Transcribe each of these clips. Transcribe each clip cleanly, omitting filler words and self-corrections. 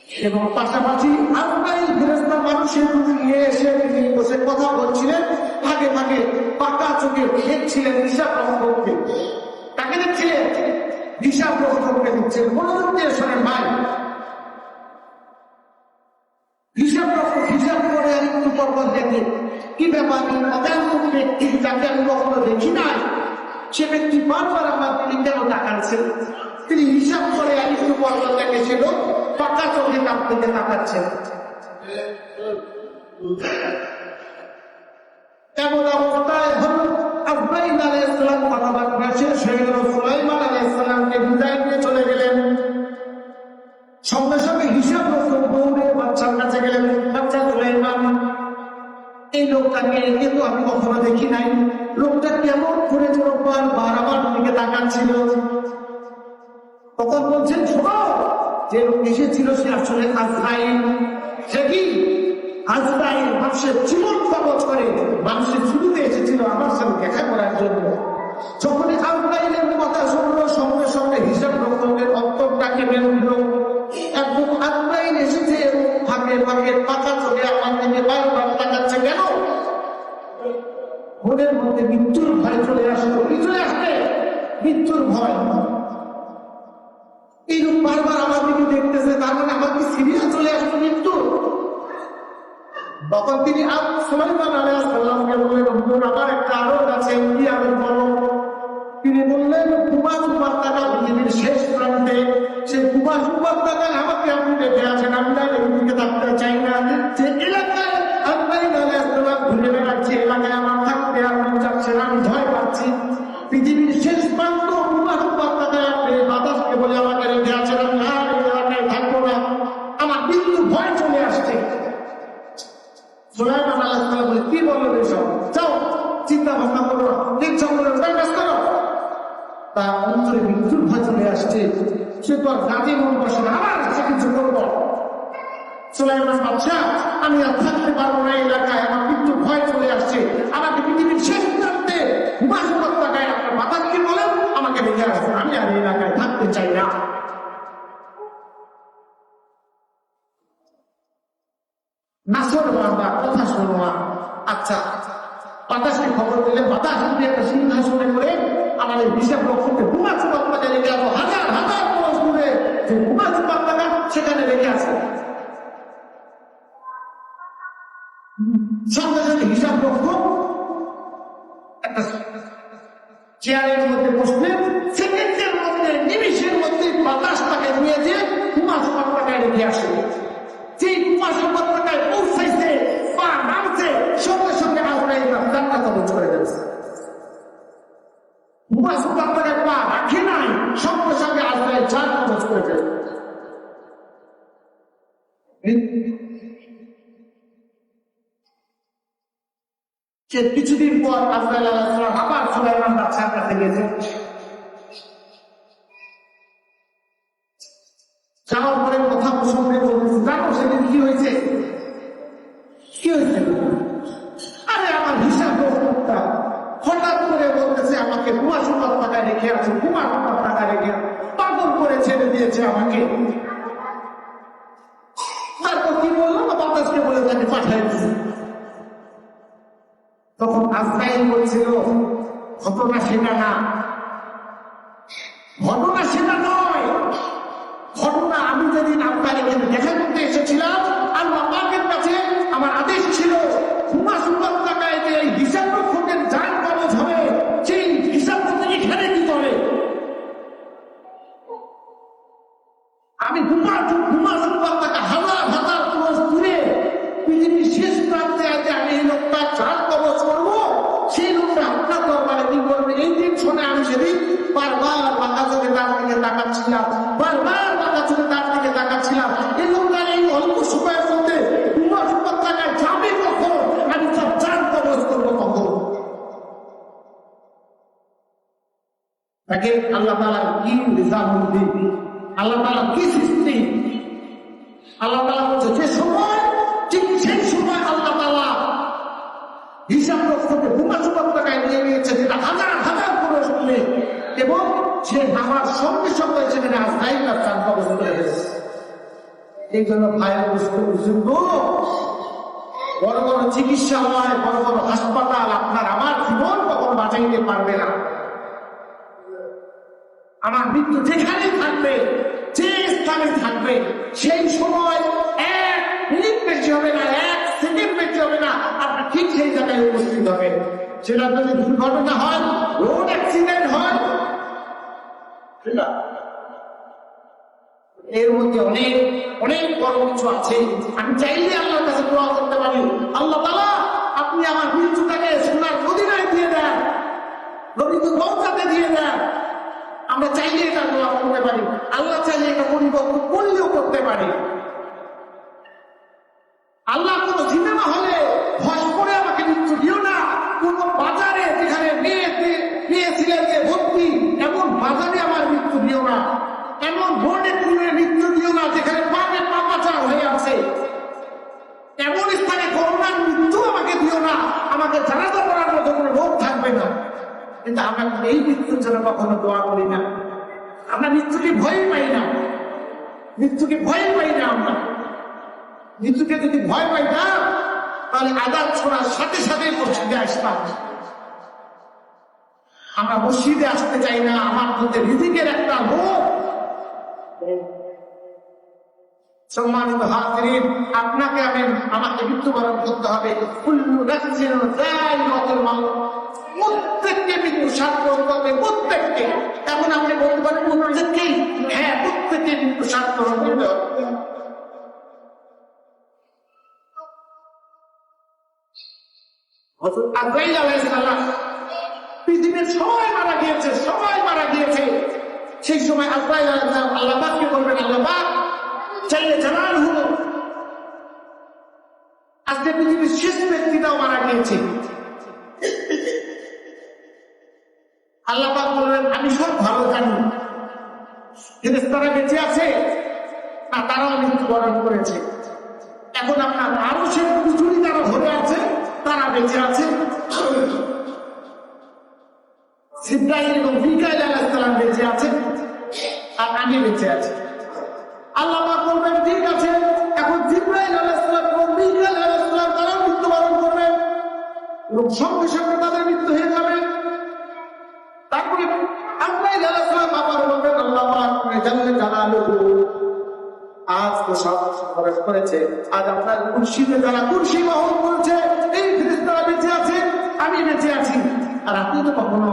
এবং পাশাপাশি আজরাইল ফেরেশতা মানুষের রূপ নিয়ে এসে তিনি বসে কথা বলছিলেন, ভাগে ভাগে পাকা চোখে দেখছিলেন হিসাব রক্ষককে। তাকে দেখছিলেন হিসাব রক্ষককে দিচ্ছেন। মনোযোগ দিয়ে শোনেন ভাই, হিসাব রক্ষক হিসাব করে আর একটু পরপর দেখে কি ব্যাপার, অজ্ঞাত ব্যক্তি যাকে আমি কখনো দেখি নাই, সে ব্যক্তি বারবার আমার তিনি কেন তাকাচ্ছেন। তিনি হিসাব করে আর একটু পরপর দেখেছিল পাকা চোখে তার দিকে তাকাচ্ছেন। এমন অবস্থায় আজরাইল আলাইহিস সালাম কথাবার্তা শেষ হয়ে গেল, সুলাইমান আলাইহিস সালামকে বিদায় দিয়ে চলে গেলেন। সঙ্গে সঙ্গে হিসাব রক্ষক দৌড়ে বাচ্চার কাছে গেলেন, বাচ্চা সুলাইমান, এই লোকটাকে কিন্তু আমি কখনো দেখি নাই, লোকটা কেমন করে বারবার আমার দিকে তাকাচ্ছিল। তখন বলছেন, শোনো, যে লোক এসেছিল সে আসলে আজরাইল। সে কি আজরাইল মানুষের জীবন কবজ করে, মানুষের শুরুতে এসেছিল আমার সাথে দেখা করার জন্য। যখন আজরাইলের কথা শুনলো, সঙ্গে সঙ্গে হিসাব রক্ষকের অন্তরটাকে বের উঠল। একদম আজরাইল এসেছে, ভাগে ভাগে পাকা চোখে আমার দিকে বারবার তাকাচ্ছে কেন? মনের মধ্যে মৃত্যুর ভয় চলে আসলো। কি চলে আসবে? মৃত্যুর ভয়। এইরূপ বারবার আমার দিকে দেখতেছে, তার মানে আমার কি সিরিয়াস চলে আসলো মৃত্যু? তখন তিনি সুলাইমান আলাইহিস সালামকে বললেন, আমার একটা আরোগ আছে, কি আরোগ বলো? তিনি বললেন, কুমাস উপত্যকা পৃথিবীর শেষ প্রান্তে, সেই কুমাস উপত্যকায় আমাকে আপনি দেখে আছেন, আমি দিকে থাকতে চাই না। যে এলাকায় আজরাইল আলাইহিস সালাম ঘুরে বেড়াচ্ছে, এলাকায় আমার থাকতে আর মন চাচ্ছে না, আমি ভয় পাচ্ছি। পৃথিবীর শেষ প্রান্ত কুমাস উপত্যকায় আপনি বাতাসকে বলে আমাকে রেখে আছেন, আমি আর এই এলাকায় থাকবো না, আমার মৃত্যু ভয় চলে আসছে। সুলাইমান আলাইহিস সালাম বলে, কি বললো এসব? যাও, চিন্তা ভাবনা করো না, দেখছো কাজ করো। তার অন্তরে মৃত্যুর ভয় চলে আসছে, সে তো আর রাজি মন বসে না, আবার সে কিছু করবো। সুলাইমান বাদশা, আমি আর থাকতে পারবো না এলাকায়, আমার মৃত্যুর ভয় চলে আসছে, আমাকে পৃথিবীর শেষ প্রান্তে কুমাস উপত্যকায় আপনার মাতাকে বলেন আমাকে রেখে আসুন, আমি আর এই এলাকায় থাকতে চাই না। নাসর বান্দা, কথা শোনো না। আচ্ছা, বাতাসকে খবর দিলে বাতাস যদি একটা সিংহাসনে করে আমার এই হিসাব রক্ষককে কুমাস উপত্যকায় রেখে আসো, হাজার হাজার বছর দূরে যে কুমাস উপত্যকা সেখানে রেখে আসো। সঙ্গে সঙ্গে হিসাব রক্ষক একটা চেয়ারের মধ্যে বসলেন, সেকেন্ডের মধ্যে, নিমিষের মধ্যে বাতাস তাকে নিয়ে যে কুমাস উপত্যকায় রেখে আসে। যে কুমাস উপত্যকায় পৌঁছাইছে, পা নামছে, সঙ্গে সঙ্গে আজরাইল জান্নাত কবজ করে দিয়েছে। কুমাস উপত্যকায় পা রাখে নাই, সঙ্গে সঙ্গে আজরাইল জান্নাত কবজ করে দিয়েছে। কিছুদিন পর আজরাইল আলাইহিস সালাম আবার সুলাইমান বাদশার কাছে গেছে। যাওয়ার পরে কথা প্রসঙ্গে বলতেছে, জানো সেদিন কি হয়েছে? কি হয়েছে? আরে আমার হিসাব রক্ষকটা হঠাৎ করে বলতেছে আমাকে কুমাস উপত্যকায় রেখে আছে, কুমাস উপত্যকায় রেখে পাগল করে ছেড়ে দিয়েছে আমাকে। তারপর কি বললো? বাতাসকে বলে তাকে পাঠাই দিয়েছে। তখন আজরাইল বলছিল, ঘটনা সেটা না, ঘটনা সেটা নয়, ঘটনা আমি যেদিন আপনার এখানে দেখা করতে এসেছিলাম, আল্লাহ পাকের কাছে আমার আদেশ ছিল কুমাস উপত্যকায় যে এই হিসাব রক্ষকের জান কবজ হবে, সেই হিসাব রক্ষক এখানে কি করে? আমি কুমাস উপত্যকা হাজার হাজার ক্রোশ দূরে পৃথিবীর শেষ প্রান্তে আছে, আমি এই লোকটা জান কবজ করবো, সেই লোকটা আপনার দরবারে কি করবে? এই দিন শুনে আমি সেদিন বারবার বাঁকা চোখে তার দিকে তাকাচ্ছিলাম, বারবার বাঁকা চোখে তার দিকে তাকাচ্ছিলাম। এই লোকটার এই অল্প সময়ের মধ্যে কুমাস উপত্যকায় যাবে কখন, আমি সব জান কবজ করবো কখন? তাকে আল্লাহ তাআলার কি নিজামুদ্দিন, আল্লাহ তাআলার কি সৃষ্টি, আল্লাহ তাআলা বলছে যে সময়, ঠিক সেই সময় আল্লাহ তাআলা হিসাব রক্ষককে কুমাস উপত্যকায় নিয়ে গিয়েছে, যেটা হাজার হাজার করে শুনলে, এবং সে নামার সঙ্গে সঙ্গে সেখানে আজরাইল তার জান কবজ করে ফেলেছে। এই জন্য ভাইয়ের বুঝুন, বড় বড় চিকিৎসালয়, বড় বড় হাসপাতাল আপনার আমার জীবন কখন বাঁচাইতে পারবে না। আমার মৃত্যু যেখানে থাকবে, যে স্থানে থাকবে, সেই সময় 1 মিনিট বেশি হবে না, 1 সেকেন্ড বেশি হবে না, আপনার ঠিক সেই জায়গায় উপস্থিত হবে। সেটা যদি দুর্ঘটনা হয়, রোড অ্যাক্সিডেন্ট হয়, এর মধ্যে অনেক অনেক বড় কিছু আছে। আমি চাইলে আল্লাহর কাছে দোয়া করতে পারি, আল্লাহ তাআলা আপনি আমার মৃত্যুটাকে সোনার মদিনায় দিয়ে দেন, নবীকে পৌঁছাতে দিয়ে দেন। আমরা চাইলে এটা দোয়া করতে পারি, আল্লাহ চাইলে এটা পরিবর্তন করলেও করতে পারি। আল্লাহ কোন সিনেমা হলে ভস করে আমাকে মৃত্যু দিও না, কোন বাজারে যেখানে মেয়ে ছিলেন যে ভর্তি, এমন বাজারে আমার মৃত্যু দিও না, এমন বোর্ডে তুমি মৃত্যু দিও না যেখানে পাপে পাপাচার হয়ে আছে, এমন স্থানে করোনার মৃত্যু আমাকে দিও না, আমাকে জানাজা করার মতো কোনো রোগ থাকবে না। কিন্তু আমরা এই মৃত্যুর জন্য কখনো দোয়া করি না। আমরা মৃত্যুকে ভয় পাই না, মৃত্যুকে ভয় পাই না। আমরা মৃত্যুকে যদি ভয় পাই না, তাহলে আযাব ছোড়ার সাথে সাথে মসজিদে আসতাম। আমরা মসজিদে আসতে চাই না, আমার মধ্যে রিজিকের একটা লোভ। সম্মানিত হাজিরিন, আপনাকে আমাকে মৃত্যুবরণ করতে হবে। কুল্লু নাফসিন যায়িকাতুল মাউত, প্রত্যেককে মৃত্যু স্বাদ করতে হবে, প্রত্যেককে। এখন আপনি বলতে পারেন প্রত্যেককেই, হ্যাঁ, প্রত্যেককে মৃত্যু স্বাদ গ্রহণ করতে হবে। হযরত আজরাইল আলাইহিস সালাম, পৃথিবীর সবাই মারা গিয়েছে, সবাই মারা গিয়েছে। সেই সময় আজরাইল আলাইহিস সালাম আল্লাহ পাককে বলবেন, আল্লাহ পাক চাইলে জালালহু, আজকে পৃথিবীর শেষ ব্যক্তিটাও মারা গিয়েছে। আল্লাহ পাক বলবেন, আমি সব ভালো জানি, ফেরেশতারা বেঁচে আছে না, তারাও মৃত্যুবরণ করেছে। এখন আপনার আরো সে কুচুরি যারা ধরে আছে তারা বেঁচে আছে, জিবরাইল এবং মিকাইল আলাইহিস সালাম বেঁচে আছে, আর আমি বেঁচে আছি। আল্লাহ পাক বলবেন, ঠিক আছে, এখন জিবরাইল আলাইহিস সালাম এবং মিকাইল আলাইহিস সালাম তারা মৃত্যুবরণ করবেন এবং সঙ্গে সঙ্গে তাদের মৃত্যু হয়ে যাবে। তারপরে আজরাইল আলাইহিস সালাম আবার বলবেন, আল্লাহ পাক জাল্লে জালালুহু, আজ তো সব খরচ করেছে, আজ আপনার কুরসিতে যারা কুরসি বহন করছে, এই ফেরেশতারা বেঁচে আছে, আমি বেঁচে আছি, আর আপনি তো কখনো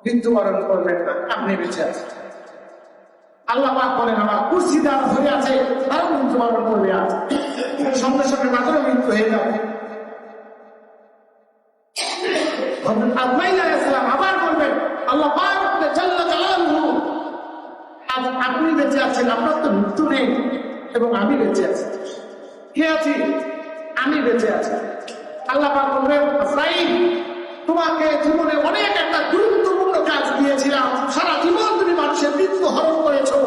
মৃত্যুবরণ করবেন না, আপনি বেঁচে আছেন। আল্লাহ পাক বলেন, আমার কুরসি যারা ধরে আছে তারাও মৃত্যুবরণ করবে, আজ সঙ্গে সঙ্গে তাদেরও মৃত্যু হয়ে যাবে। আজরাইল আলাইহিস সালাম আবার বলবেন, আল্লাহ পাক জাল্লা জালালুহু, আজ আপনি বেঁচে আছেন, আপনার তো মৃত্যু নেই এবং আমি বেঁচে আছি। কে আছি? আমি বেঁচে আছি। আল্লাহ পাক বলবেন, আজরাইল, তোমাকে জীবনে অনেক একটা গুরুত্বপূর্ণ কাজ দিয়েছিলাম, সারা জীবন তুমি মানুষের মৃত্যু হরণ করেছো,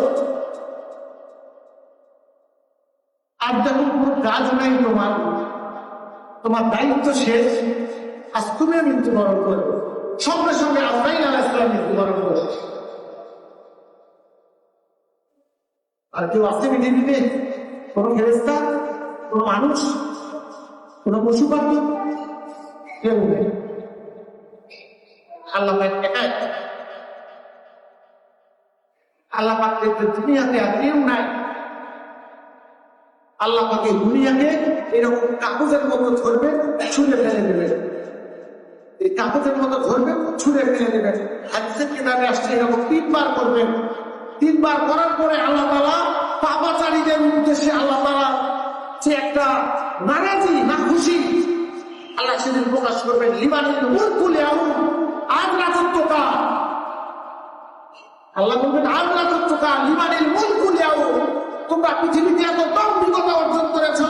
আর যখন কোনো কাজ নাই তোমার দায়িত্ব শেষ, আজ তুমি মৃত্যুবরণ করবে। সঙ্গে সঙ্গে আজরাইল আলাইহিস সালাম মৃত্যুবরণ করেছে। আর কেউ আছে পৃথিবীতে? কোন ফেরেশতা, কোন মানুষ, কোন পশু পাখি? কেউ নেই। আল্লাহ পাক একাই। আল্লাহ পাক দুনিয়াতে আর কেউ নাই। আল্লাহ পাক এই দুনিয়াকে এরকম কাগজের মতো ধরবে, ছুঁড়ে ফেলে দেবেন। এই কাগজের মতো ধরবে, ছুঁড়ে ফেলে দেবেন। হাদিসের কিতাবে আসছে, এরকম 3 বার করবেন। 3 বার করার পরে আল্লাহ তাআলা পাপাচারীদের উদ্দেশ্যে আল্লাহ তাআলা যে একটা নারাজি, না খুশি, আল্লাহ সেদিন প্রকাশ করবেন, লিমানিল মুলকু লিয়াউম, আজ রাজত্ব কার? আল্লাহ বলবেন, আজ রাজত্ব কার? লিমানিল মুলকু লিয়াউম, তোমরা পৃথিবীতে এত দাম্ভিকতা অর্জন করেছ,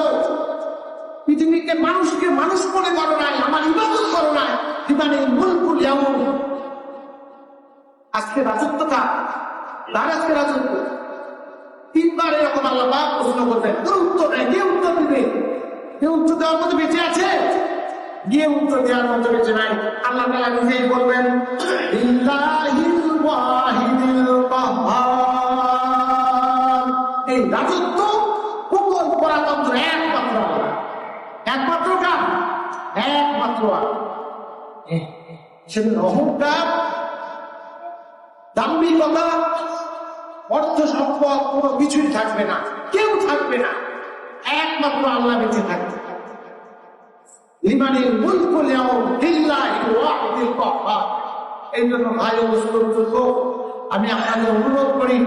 পৃথিবীকে মানুষকে মানুষ মনে করো নাই, আমার ইবাদত করো নাই, লিমানিল মুলকু লিয়াউম, আজকে রাজত্ব কার? আজকে রাজত্ব। 3 বার এরকম আল্লাহ পাক প্রশ্ন করবেন, কেউ উত্তর নেই। কে উত্তর দিবে? কেউ উত্তর দেওয়ার মতো বেঁচে আছে? গিয়ে উত্তর দেওয়ার মতো বেঁচে নাই। আল্লাহ তাআলা নিজেই বলবেন, লিল্লাহিল ওয়াহিদিল কাহ্হার, এই রাজত্ব সকল পরাতন্ত্র একমাত্র আল্লাহ। একমাত্র কার? একমাত্র আল্লাহ। সেদিন অহংকার, দাম্ভিকতা, অর্থ সম্পদ কোনো কিছুই থাকবে না, কেউ থাকবে না, একমাত্র আল্লাহ বেঁচে থাকবে। লিমানিল মুলকুল ইয়াউম লিল্লাহিল ওয়াহিদিল কাহ্হার। এই জন্য ভাই ও বুজুর্গ, আমি আপনাদের অনুরোধ করি,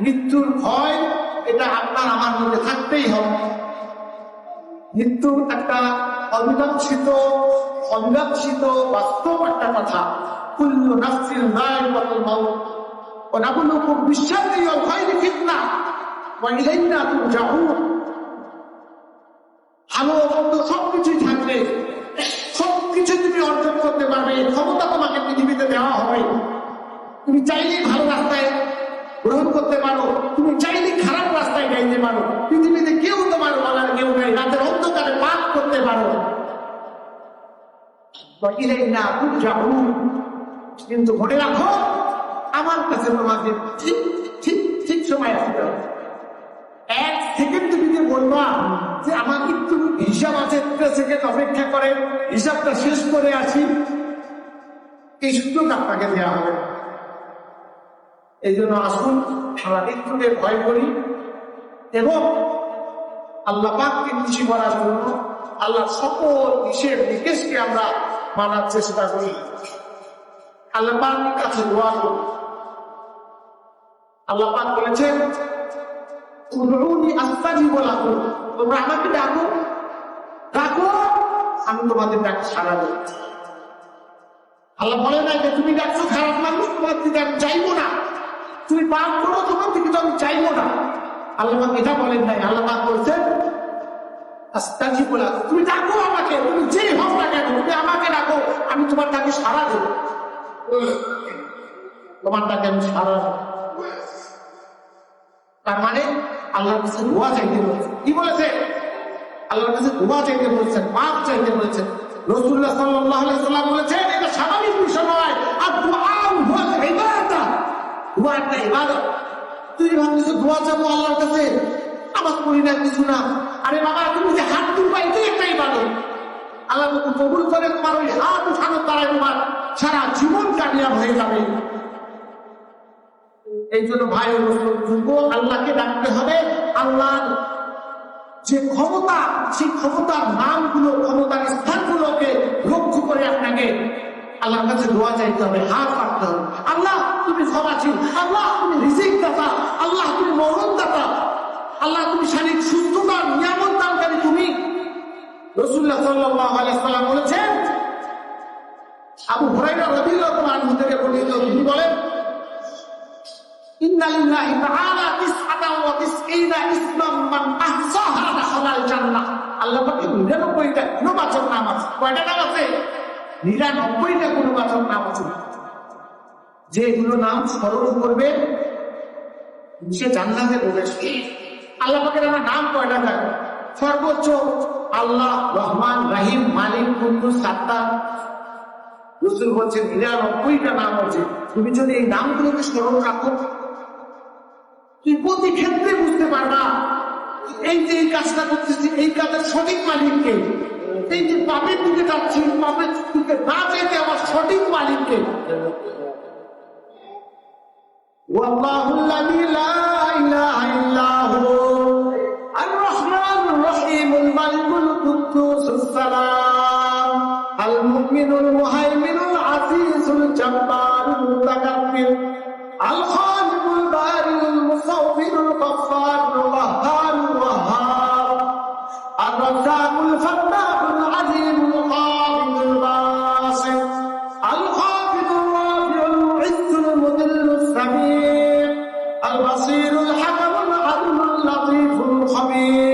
মৃত্যুর ভয় এটা আপনার আমার মধ্যে থাকতেই হবে। মৃত্যু একটা অবিনাশিত বাস্তব একটা কথা। কুল্লু নাফসিন যায়িকাতুল মাউত ওয়া নাবলুকুম বিশ-শাররি ওয়াল খায়রি ফিতনাহ ওয়া ইলাইনা তুরজাউন। ভালো মন্দ সবকিছুই থাকবে, সবকিছু তুমি অর্জন করতে পারবে, ক্ষমতা তোমাকে পৃথিবীতে দেওয়া হবে। তুমি চাইলেই ভালো রাস্তায় গ্রহণ করতে পারো, তুমি চাইলেই খারাপ রাস্তায় গাইতে পারো। পৃথিবীতে কেউ তোমার বলার কেউ নাই, রাতের অন্ধকারে পাপ করতে পারো। কিন্তু মনে রাখো, আমার কাছে তোমাকে ঠিক ঠিক ঠিক সময় আসতে হবে। এক সেকেন্ড তুমি যে বলবা যে আমাকে একটু হিসাব আছে, সেকেন্ড অপেক্ষা করে হিসাবটা শেষ করে আসি, এই সুযোগ আপনাকে দেওয়া হবে। এই জন্য আসুন আমরা মৃত্যুকে ভয় করি এবং আল্লাহ পাককে খুশি করার জন্য আল্লাহ সকল নিষেধ নির্দেশকে আমরা মানার চেষ্টা করি। আল্লাহ পাকের কাছে দোয়া করি। আল্লাহ পাক বলেছেন, উদউনি আস্তাজিব লাকুম, তোমরা আমাকে ডাকো, ডাকো, আমি তোমাদের ডাক সাড়া দেব। আল্লাহ বলে না যে তুমি ডাকছো খারাপ মানুষ, তোমার দিকে আমি চাইবো না, তুমি পাপ করো, তোমার দিকে তো আমি চাইবো না। আল্লাহ পাক এটা বলেন নাই। আল্লাহ পাক বলছেন আস্তাজিব লাকুম, তুমি ডাকো আমাকে, তুমি যেই হোক না কেন, তুমি আমাকে ডাকো, আমি তোমার ডাকে সাড়া দেব, তোমার ডাকে আমি সাড়া দেব। তার মানে আল্লাহর কাছে দোয়া চাইতে বলেছেন। কি বলেছে? আল্লাহর কাছে দোয়া চাইতে বলেছেন, মাফ চাইতে বলেছেন। রাসূলুল্লাহ সাল্লাল্লাহু আলাইহি ওয়াসাল্লাম বলেছেন, এটা স্বাভাবিক বিষয় নয়, আর দোয়া হুয়াল ইবাদা, দোয়া একটা ইবাদত। তুই ভাবছিস দোয়া চাবো আল্লাহর কাছে, আমার করি না কিছু না। আরে বাবা, তুমি যে হাত তুলবা এটাই একটা ইবাদত। আল্লাহ কবুল করে তোমার ওই হাত উঠানোর দ্বারা তোমার সারা জীবন কামিয়াব হয়ে যাবে। এই জন্য ভাই আল্লাহকে ডাকতে হবে। আল্লাহর যে ক্ষমতা, সেই ক্ষমতার নামগুলো, ক্ষমতার স্থানগুলোকে লক্ষ্য করে আপনাকে আল্লাহর কাছে দোয়া চাইতে হবে, হাত পাততে হবে। আল্লাহ তুমি ক্ষমাশীল, আল্লাহ তুমি রিজিক দাতা, আল্লাহ তুমি মরণ দাতা, আল্লাহ তুমি শারীরিক সুস্থতার নিয়ামত দানকারী তুমি। রাসূলুল্লাহ সাল্লাল্লাহু আলাইহি ওয়াসাল্লাম বলেছেন, আবু হুরায়রা রাদিয়াল্লাহু আনহু থেকে বর্ণিত, তিনি বলেন, ইন্না লিল্লাহি তাআলা 99 ইসমান মান আহসাহা দাখালাল জান্নাহ। আল্লাহ পাকের 99টা গুণবাচক নাম আছে। কয়টা নাম আছে? 99টা গুণবাচক নাম আছে। যেগুলো নাম স্মরণ করবে সে জান্নাতে প্রবেশ করবে। আল্লাহ পাকের আমার নাম কয়টা থাকে? সর্বোচ্চ আল্লাহ, রহমান, রহিম, মালিক, কুদ্দুস, সাত্তার। রাসূল বলছেন 99টা নাম আছে। তুমি যদি এই নামগুলোকে স্মরণ রাখো, তুই প্রতি ক্ষেত্রে বুঝতে পারবা এই যে এই কাজটা করতেছি, এই কাজের সঠিক মালিককে। এই যে পাপের দিকে যাচ্ছি, পাপের দিকে না যেতে আমার সঠিক মালিককে। ওয়াল্লাহুল্লাযী লা ইলাহা ইল্লা হু আর রহমানুর রহিমুল মালিকুল কুদ্দুসুস সালাম আল মুমিনুল মুহাইমিনুল আজিজুল জাব্বারুল মুতাকাব্বির আল খালিকুল বারিউল মুসাউবিরুল গফফারুল ওয়াহ্হাবুল ওয়াহ্হাব আর রাজ্জাকুল ফাত্তাহুল আলিমুল কাবিরুল বাসিত আল খাফিদুর রাফিউল মুইজ্জুল মুদিল্লুস সামির আল বাসিরুল হাকামুল আদলুল লাতীফুল খাবীর